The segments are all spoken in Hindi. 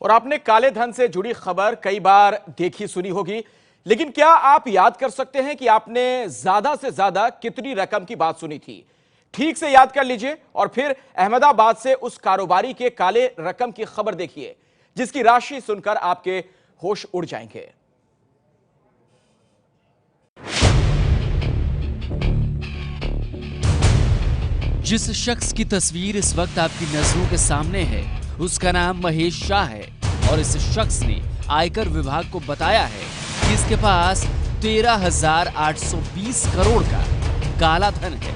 और आपने काले धन से जुड़ी खबर कई बार देखी सुनी होगी, लेकिन क्या आप याद कर सकते हैं कि आपने ज्यादा से ज्यादा कितनी रकम की बात सुनी थी? ठीक से याद कर लीजिए और फिर अहमदाबाद से उस कारोबारी के काले रकम की खबर देखिए, जिसकी राशि सुनकर आपके होश उड़ जाएंगे। जिस शख्स की तस्वीर इस वक्त आपकी नजरों के सामने है, उसका नाम महेश शाह है और इस शख्स ने आयकर विभाग को बताया है कि इसके पास 13,820 करोड़ का काला धन है।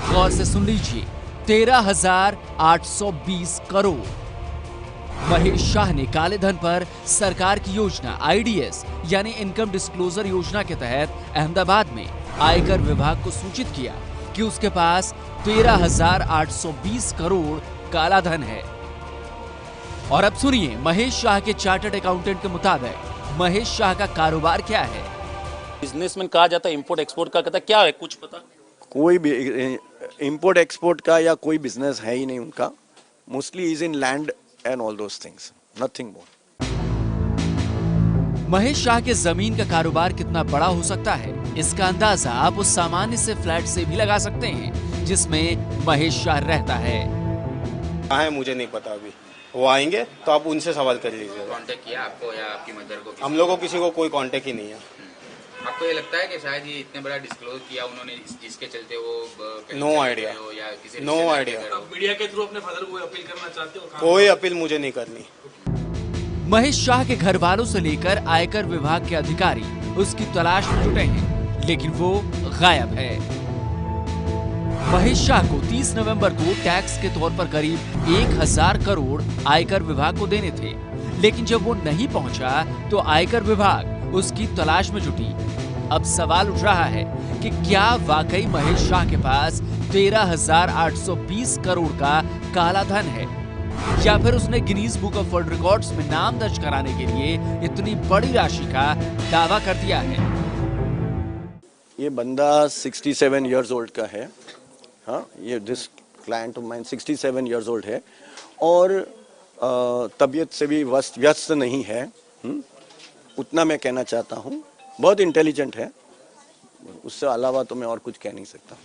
गौर से सुन लीजिए, 13,820 करोड़। महेश शाह ने काले धन पर सरकार की योजना IDS यानी इनकम डिस्क्लोजर योजना के तहत अहमदाबाद में आयकर विभाग को सूचित किया कि उसके पास 13,820 करोड़ काला धन है। और अब सुनिए महेश शाह के चार्टर्ड अकाउंटेंट के मुताबिक महेश शाह का कारोबार क्या है। बिजनेसमैन कहा जाता है, इंपोर्ट एक्सपोर्ट का, कहता क्या है, कुछ पता? कोई भी इंपोर्ट एक्सपोर्ट का या कोई बिजनेस है ही नहीं उनका। Mostly is in land and all those things, nothing more. Mahesh Shah के जमीन का कारोबार कितना बड़ा हो सकता है, इसका अंदाजा आप उस सामान्य से फ्लैट से भी लगा सकते हैं जिसमें महेश शाह रहता है। कहाँ है मुझे नहीं पता, अभी वो आएंगे तो आप उनसे सवाल कर लीजिए। कांटेक्ट किया आपको या आपकी मदर को? हम लोगों को किसी को कोई कांटेक्ट ही नहीं है। आपको ये लगता है कि शायद ये इतने बड़ा डिस्क्लोज किया उन्होंने जिसके चलते वो नो आइडिया, या किसी नो आइडिया। मीडिया के थ्रू अपने फादर को अपील करना चाहते हो? कोई अपील मुझे नहीं करनी। महेश शाह के घर वालों से लेकर आयकर विभाग के अधिकारी उसकी तलाश में जुटे हैं, लेकिन वो गायब है। महेश शाह को 30 नवंबर को टैक्स के तौर पर करीब 1,000 करोड़ आयकर विभाग को देने थे, लेकिन जब वो नहीं पहुंचा तो आयकर विभाग उसकी तलाश में जुटी। अब सवाल उठ रहा है कि क्या वाकई महेश शाह के पास 13,820 करोड़ का काला धन है, या फिर उसने Guinness book of world records में नाम दर्ज कराने के लिए इतनी बड़ी राशि का दावा कर दिया है। ये बंदा 67 इयर्स ओल्ड का है। हाँ, ये this client of mine 67 years old है और तबीयत से भी व्यस्त नहीं है। उतना मैं कहना चाहता हूँ। बहुत इंटेलिजेंट है, उससे अलावा तो मैं और कुछ कह नहीं सकता।